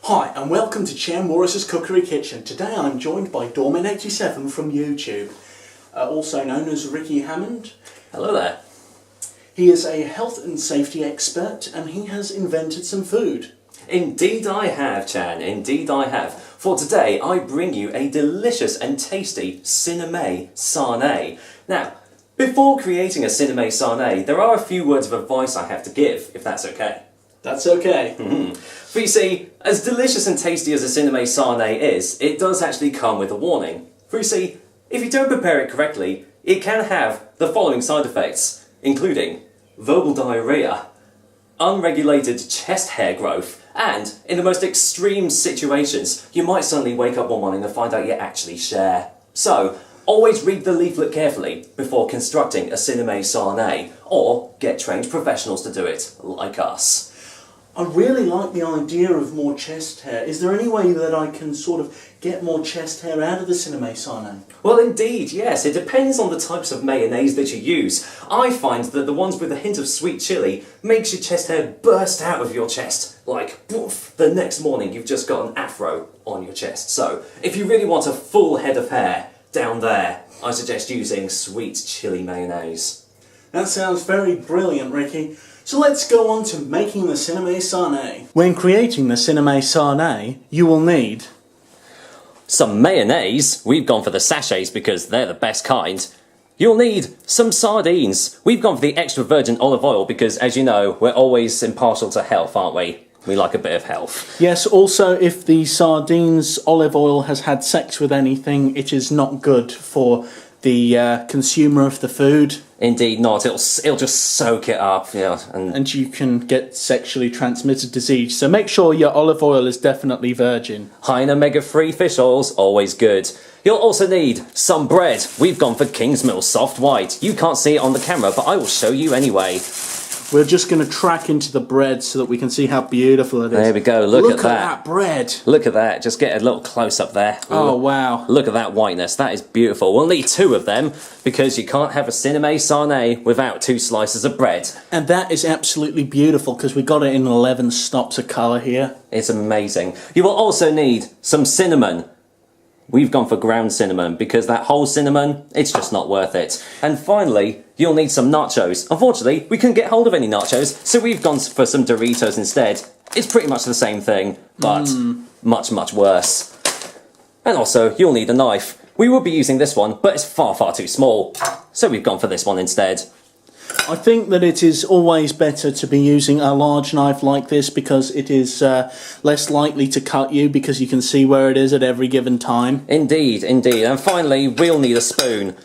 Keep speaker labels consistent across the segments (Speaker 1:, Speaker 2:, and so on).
Speaker 1: Hi and welcome to Walrus's Cookery Kitchen. Today I'm joined by Dorman87 from YouTube, also known as Rikki Hammond.
Speaker 2: Hello there.
Speaker 1: He is a health and safety expert and he has invented some food.
Speaker 2: Indeed I have, Chan, indeed I have. For today I bring you a delicious and tasty Cinnamae Sarnae. Now, before creating a Cinnamae Sarnae, there are a few words of advice I have to give, if that's okay.
Speaker 1: That's okay.
Speaker 2: But you see, as delicious and tasty as a Cinnamae Sarnae is, it does actually come with a warning. For you see, if you don't prepare it correctly, it can have the following side effects, including verbal diarrhea, unregulated chest hair growth, and in the most extreme situations, you might suddenly wake up one morning and find out you actually share. So, always read the leaflet carefully before constructing a Cinnamae Sarnae, or get trained professionals to do it, like us.
Speaker 1: I really like the idea of more chest hair. Is there any way that I can sort of get more chest hair out of the Cinnamae Sarnae?
Speaker 2: Well, indeed, yes. It depends on the types of mayonnaise that you use. I find that the ones with a hint of sweet chilli makes your chest hair burst out of your chest. Like, poof, the next morning you've just got an afro on your chest. So, if you really want a full head of hair down there, I suggest using sweet chilli mayonnaise.
Speaker 1: That sounds very brilliant, Rikki. So let's go on to making the Cinnamae Sarnae. When creating the Cinnamae Sarnae, you will need
Speaker 2: some mayonnaise. We've gone for the sachets because they're the best kind. You'll need some sardines. We've gone for the extra virgin olive oil because, as you know, we're always impartial to health, aren't we? We like a bit of health.
Speaker 1: Yes, also if the sardines olive oil has had sex with anything, it is not good for the consumer of the food.
Speaker 2: Indeed not. It'll just soak it up, yeah.
Speaker 1: And you can get sexually transmitted disease. So make sure your olive oil is definitely virgin.
Speaker 2: High in omega-3 fish oils, always good. You'll also need some bread. We've gone for Kingsmill Soft White. You can't see it on the camera, but I will show you anyway.
Speaker 1: We're just going to track into the bread so that we can see how beautiful it is.
Speaker 2: There we go, look at that.
Speaker 1: Look at that bread.
Speaker 2: Look at that, just get a little close up there.
Speaker 1: Oh, wow.
Speaker 2: Look at that whiteness, that is beautiful. We'll need 2 of them because you can't have a Cinnamae Sarnae without 2 slices of bread.
Speaker 1: And that is absolutely beautiful because we got it in 11 stops of colour here.
Speaker 2: It's amazing. You will also need some cinnamon. We've gone for ground cinnamon because that whole cinnamon, it's just not worth it. And finally, you'll need some nachos. Unfortunately, we couldn't get hold of any nachos, so we've gone for some Doritos instead. It's pretty much the same thing, but much, much worse. And also, you'll need a knife. We will be using this one, but it's far, far too small. So we've gone for this one instead.
Speaker 1: I think that it is always better to be using a large knife like this because it is less likely to cut you because you can see where it is at every given time.
Speaker 2: Indeed, indeed. And finally, we'll need a spoon.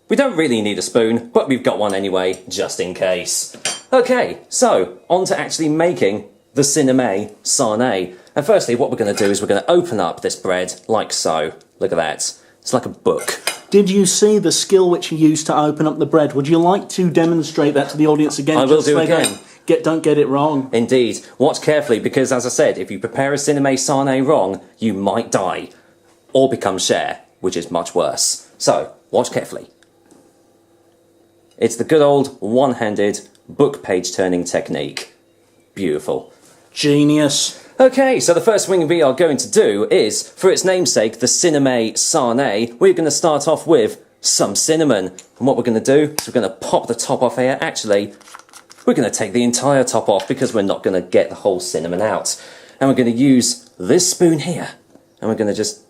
Speaker 2: We don't really need a spoon, but we've got one anyway, just in case. Okay, so on to actually making the Cinnamae Sarnae. And firstly, what we're going to do is we're going to open up this bread like so. Look at that. It's like a book.
Speaker 1: Did you see the skill which you used to open up the bread? Would you like to demonstrate that to the audience again?
Speaker 2: I will do again.
Speaker 1: Don't get it wrong.
Speaker 2: Indeed. Watch carefully because, as I said, if you prepare a Cinnamae Sarnae wrong, you might die. Or become share, which is much worse. So, watch carefully. It's the good old one-handed book page turning technique. Beautiful.
Speaker 1: Genius.
Speaker 2: Okay, so the first thing we are going to do is, for its namesake, the Cinnamae Sarnae, we're going to start off with some cinnamon. And what we're going to do is we're going to pop the top off here. Actually, we're going to take the entire top off because we're not going to get the whole cinnamon out. And we're going to use this spoon here. And we're going to just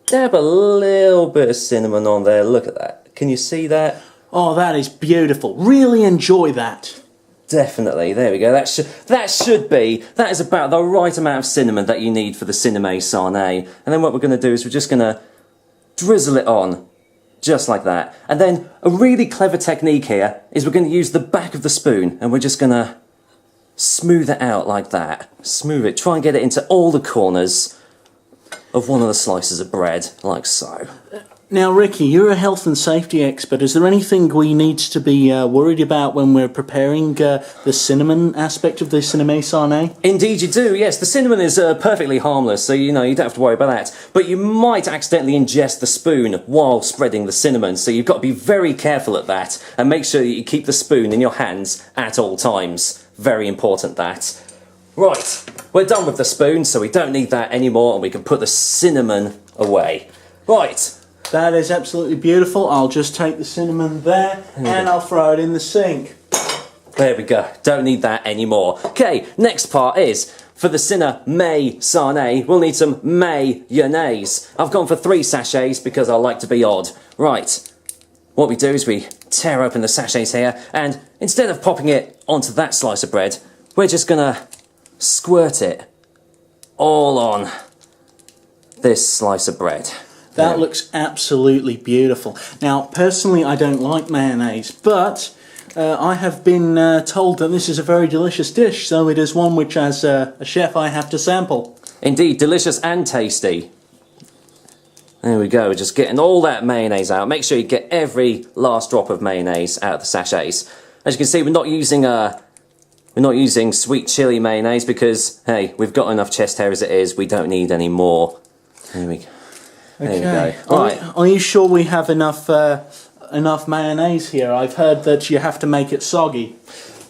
Speaker 2: dab a little bit of cinnamon on there. Look at that. Can you see that?
Speaker 1: Oh, that is beautiful. Really enjoy that.
Speaker 2: Definitely, there we go. That is about the right amount of cinnamon that you need for the Cinnamae Sarnae. And then what we're going to do is we're just going to drizzle it on, just like that. And then a really clever technique here is we're going to use the back of the spoon and we're just going to smooth it out like that. Smooth it, try and get it into all the corners of one of the slices of bread, like so.
Speaker 1: Now, Rikki, you're a health and safety expert. Is there anything we need to be worried about when we're preparing the cinnamon aspect of the Cinnamae Sarnae?
Speaker 2: Indeed you do, yes. The cinnamon is perfectly harmless, so you don't have to worry about that. But you might accidentally ingest the spoon while spreading the cinnamon, so you've got to be very careful at that. And make sure that you keep the spoon in your hands at all times. Very important, that. Right, we're done with the spoon, so we don't need that anymore, and we can put the cinnamon away. Right.
Speaker 1: That is absolutely beautiful. I'll just take the cinnamon there and I'll throw it in the sink.
Speaker 2: There we go. Don't need that anymore. Okay, next part is, for the Cinnamae Sarnae, we'll need some mayonnaise. I've gone for 3 sachets because I like to be odd. Right, what we do is we tear open the sachets here, and instead of popping it onto that slice of bread, we're just gonna squirt it all on this slice of bread.
Speaker 1: That looks absolutely beautiful. Now, personally, I don't like mayonnaise, but I have been told that this is a very delicious dish, so it is one which, as a chef, I have to sample.
Speaker 2: Indeed, delicious and tasty. There we go, we're just getting all that mayonnaise out. Make sure you get every last drop of mayonnaise out of the sachets. As you can see, we're not using sweet chili mayonnaise because, hey, we've got enough chest hair as it is. We don't need any more. There we go. There we go. Right.
Speaker 1: Are you sure we have enough mayonnaise here? I've heard that you have to make it soggy.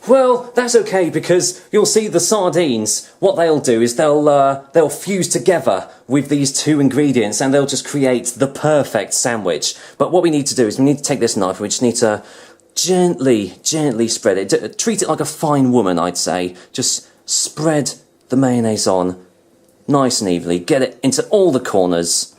Speaker 2: Well, that's okay because you'll see the sardines. What they'll do is they'll fuse together with these 2 ingredients and they'll just create the perfect sandwich. But what we need to do is we need to take this knife. We just need to gently spread it. Treat it like a fine woman, I'd say. Just spread the mayonnaise on nice and evenly. Get it into all the corners.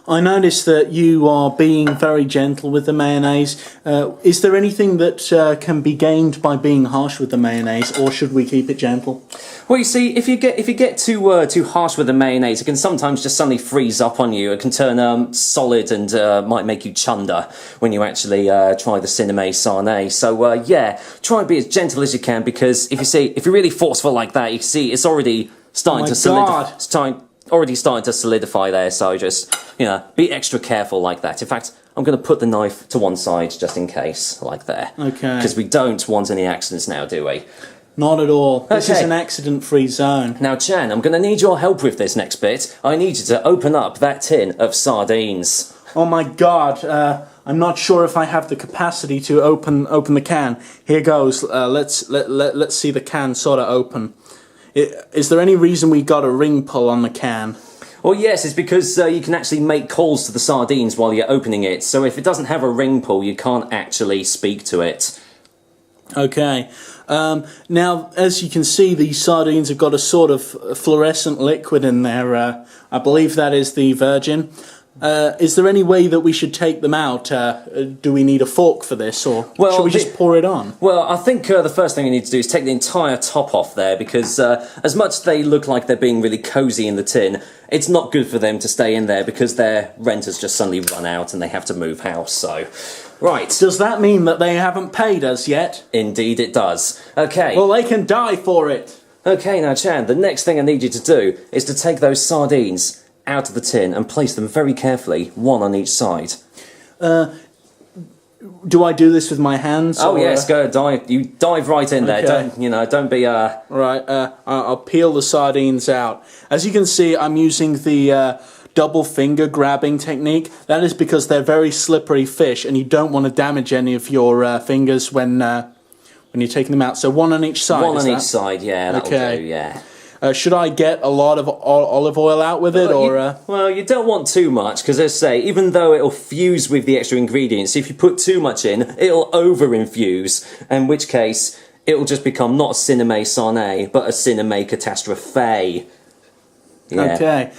Speaker 1: I noticed that you are being very gentle with the mayonnaise. Is there anything that can be gained by being harsh with the mayonnaise, or should we keep it gentle?
Speaker 2: Well, you see, if you get too harsh with the mayonnaise, it can sometimes just suddenly freeze up on you. It can turn solid and might make you chunder when you actually try the Cinnamae Sarnae. So yeah, try and be as gentle as you can, because if you're really forceful like that, you see it's already starting to solidify. Already starting to solidify there, so just, be extra careful like that. In fact, I'm going to put the knife to one side just in case, like there.
Speaker 1: Okay.
Speaker 2: Because we don't want any accidents now, do we?
Speaker 1: Not at all. This is
Speaker 2: Okay.
Speaker 1: an accident-free zone.
Speaker 2: Now, Chan, I'm going to need your help with this next bit. I need you to open up that tin of sardines.
Speaker 1: Oh my god, I'm not sure if I have the capacity to open the can. Here goes. Let's see the can sort of open. Is there any reason we got a ring pull on the can?
Speaker 2: Well, yes, it's because you can actually make calls to the sardines while you're opening it. So if it doesn't have a ring pull, you can't actually speak to it.
Speaker 1: Okay. Now, as you can see, these sardines have got a sort of fluorescent liquid in there. I believe that is the virgin. Is there any way that we should take them out? Do we need a fork for this, or should we just pour it on?
Speaker 2: Well, I think the first thing we need to do is take the entire top off there, because as much as they look like they're being really cosy in the tin, it's not good for them to stay in there because their rent has just suddenly run out and they have to move house, so... Right.
Speaker 1: Does that mean that they haven't paid us yet?
Speaker 2: Indeed it does. Okay.
Speaker 1: Well, they can die for it.
Speaker 2: Okay, now Chan, the next thing I need you to do is to take those sardines out of the tin and place them very carefully, one on each side.
Speaker 1: Do I do this with my hands?
Speaker 2: Oh yes, go dive. You dive right in there. Don't be
Speaker 1: Right. I'll peel the sardines out. As you can see, I'm using the double finger grabbing technique. That is because they're very slippery fish, and you don't want to damage any of your fingers when you're taking them out. So one on each side.
Speaker 2: One on each side. Yeah. That'll do, yeah.
Speaker 1: Should I get a lot of olive oil out with it, or...?
Speaker 2: Well, you don't want too much, because as I say, even though it'll fuse with the extra ingredients, if you put too much in, it'll over-infuse, in which case, it'll just become not a Cinnamae Sarnae, but a Cinnamae Catastrophe. Yeah.
Speaker 1: Okay.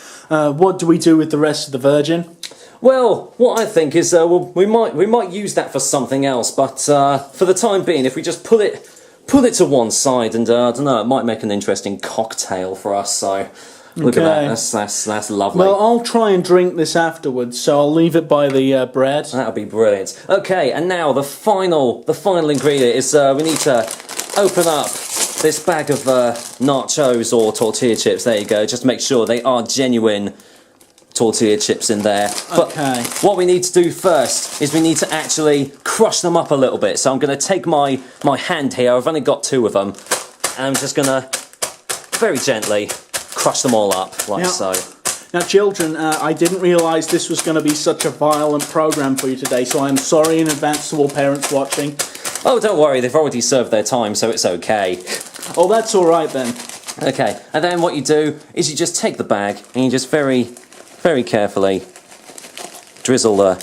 Speaker 1: What do we do with the rest of the virgin?
Speaker 2: Well, what I think is, we might use that for something else, but for the time being, if we just put it to one side, and I don't know, it might make an interesting cocktail for us. So look at that, that's lovely.
Speaker 1: Well, I'll try and drink this afterwards, so I'll leave it by the bread.
Speaker 2: That'll be brilliant. Okay, and now the final ingredient is we need to open up this bag of nachos or tortilla chips. There you go. Just make sure they are genuine tortilla chips in there. But what we need to do first is we need to actually crush them up a little bit. So I'm going to take my hand here, I've only got 2 of them, and I'm just going to very gently crush them all up, like so.
Speaker 1: Now children, I didn't realise this was going to be such a violent programme for you today, so I'm sorry in advance to all parents watching.
Speaker 2: Oh, don't worry, they've already served their time, so it's okay.
Speaker 1: Oh, that's alright then.
Speaker 2: Okay, and then what you do is you just take the bag and you just very, very carefully drizzle the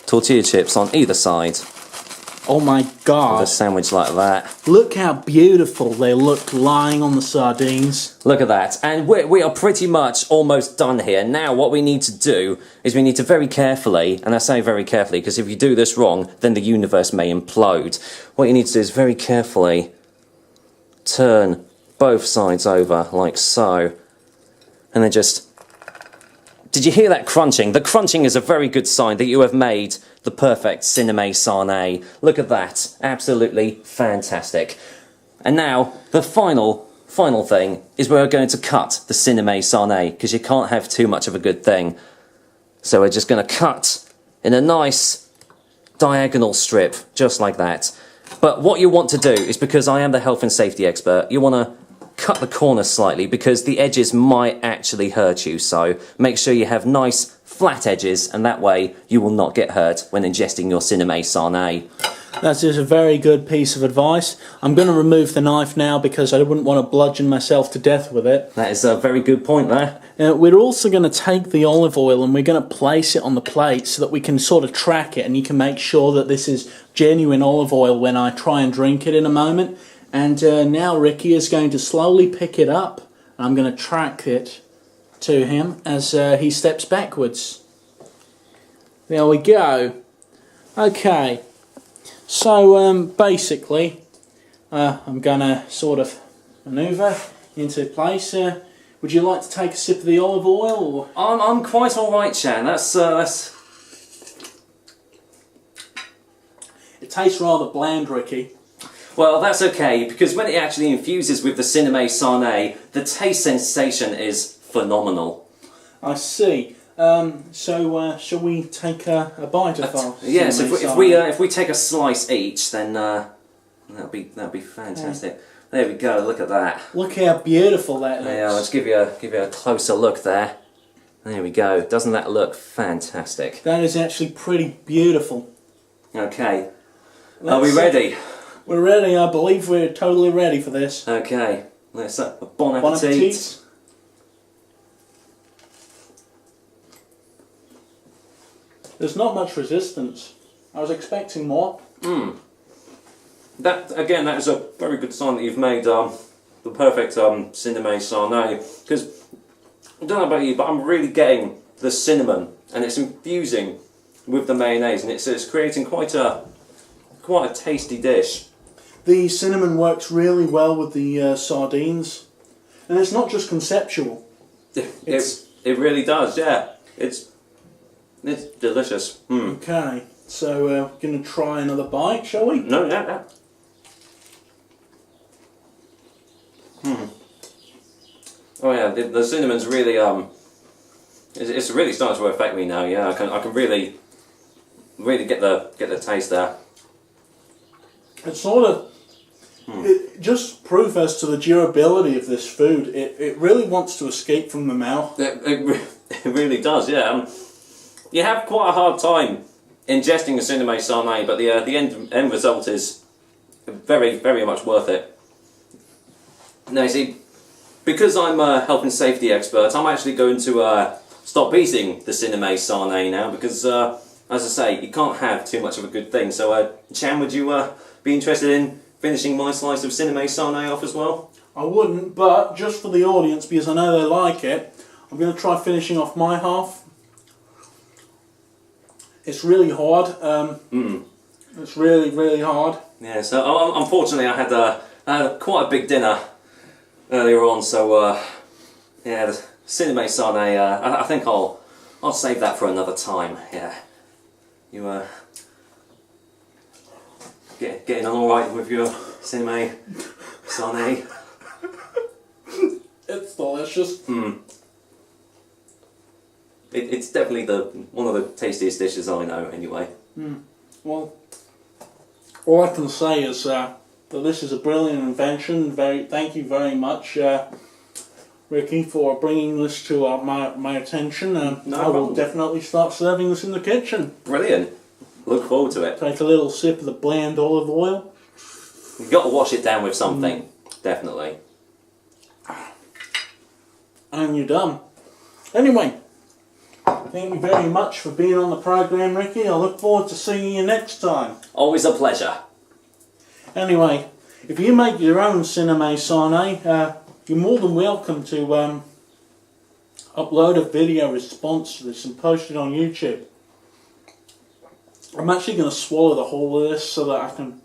Speaker 2: tortilla chips on either side
Speaker 1: Oh my
Speaker 2: of
Speaker 1: god.
Speaker 2: the sandwich like that.
Speaker 1: Look how beautiful they look lying on the sardines.
Speaker 2: Look at that. And we are pretty much almost done here. Now what we need to do is we need to very carefully, and I say very carefully because if you do this wrong, then the universe may implode. What you need to do is very carefully turn both sides over like so. And then just... Did you hear that crunching? The crunching is a very good sign that you have made the perfect Cinnamae Sarnae. Look at that. Absolutely fantastic. And now, the final thing is we're going to cut the Cinnamae Sarnae, because you can't have too much of a good thing. So we're just going to cut in a nice diagonal strip, just like that. But what you want to do is, because I am the health and safety expert, you want to cut the corners slightly because the edges might actually hurt you. So make sure you have nice flat edges, and that way you will not get hurt when ingesting your Cinnamae Sarnae.
Speaker 1: That is a very good piece of advice. I'm going to remove the knife now because I wouldn't want to bludgeon myself to death with it.
Speaker 2: That is a very good point there.
Speaker 1: We're also going to take the olive oil and we're going to place it on the plate so that we can sort of track it, and you can make sure that this is genuine olive oil when I try and drink it in a moment. And now Rikki is going to slowly pick it up. I'm going to track it to him as he steps backwards. There we go. Okay. So basically, I'm going to sort of manoeuvre into place. Would you like to take a sip of the olive oil? Or?
Speaker 2: I'm quite all right, Chan. That's
Speaker 1: It tastes rather bland, Rikki.
Speaker 2: Well, that's okay, because when it actually infuses with the Cinnamae Sarnae, the taste sensation is phenomenal.
Speaker 1: I see. So shall we take a bite of our
Speaker 2: Yes,
Speaker 1: Cinnamae
Speaker 2: if we take a slice each, then that'll be fantastic. Yeah. There we go. Look at that.
Speaker 1: Look how beautiful that looks.
Speaker 2: Yeah, let's give you a closer look there. There we go. Doesn't that look fantastic?
Speaker 1: That is actually pretty beautiful.
Speaker 2: Okay. Are we ready?
Speaker 1: We're ready. I believe we're totally ready for this.
Speaker 2: Okay. Let's bon appetit.
Speaker 1: Bon appetit. There's not much resistance. I was expecting more.
Speaker 2: That is a very good sign that you've made the perfect Cinnamae Sarnae. Because I don't know about you, but I'm really getting the cinnamon, and it's infusing with the mayonnaise, and it's creating quite a tasty dish.
Speaker 1: The cinnamon works really well with the sardines, and it's not just conceptual.
Speaker 2: It really does, yeah. It's delicious.
Speaker 1: Okay, so we're going to try another bite, shall we?
Speaker 2: No, yeah. Oh yeah, the cinnamon's really it's really starting to affect me now. Yeah, I can really get the taste there.
Speaker 1: It's sort of just proof as to the durability of this food. It really wants to escape from the mouth.
Speaker 2: It really does. Yeah. You have quite a hard time ingesting a Cinnamae Sarnae, but the end result is very, very much worth it. Now, you see, because I'm a health and safety expert, I'm actually going to stop eating the Cinnamae Sarnae now, because, as I say, you can't have too much of a good thing. So, Chan, would you be interested in finishing my slice of Cinnamae Sarnae off as well?
Speaker 1: I wouldn't, but just for the audience, because I know they like it, I'm going to try finishing off my half. It's really hard. It's really, really hard.
Speaker 2: Yeah, so unfortunately I had quite a big dinner earlier on, so yeah, the Cinnamae Sarnae, I think I'll save that for another time. Yeah, you getting on all right with your Cinnamae Sarnae?
Speaker 1: It's delicious.
Speaker 2: It's definitely one of the tastiest dishes I know, anyway.
Speaker 1: Well, all I can say is that this is a brilliant invention. Thank you very much, Rikki, for bringing this to my attention. I will definitely start serving this in the kitchen.
Speaker 2: Brilliant. Look forward to it.
Speaker 1: Take a little sip of the bland olive oil.
Speaker 2: You've got to wash it down with something, definitely.
Speaker 1: and you're done. Anyway, thank you very much for being on the program, Ricky. I look forward to seeing you next time.
Speaker 2: Always a pleasure.
Speaker 1: Anyway, if you make your own Cinnamae Sarnae, you're more than welcome to upload a video response to this and post it on YouTube. I'm actually going to swallow the whole of this so that I can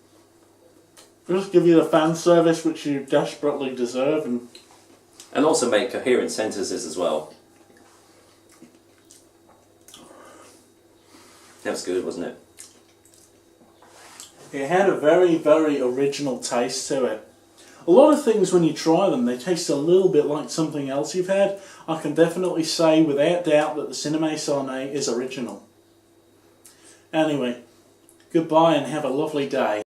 Speaker 1: just give you the fan service which you desperately deserve.
Speaker 2: And also make coherent sentences as well. That was good, wasn't it?
Speaker 1: It had a very, very original taste to it. A lot of things, when you try them, they taste a little bit like something else you've had. I can definitely say without doubt that the Cinnamae Sarnae is original. Anyway, goodbye and have a lovely day.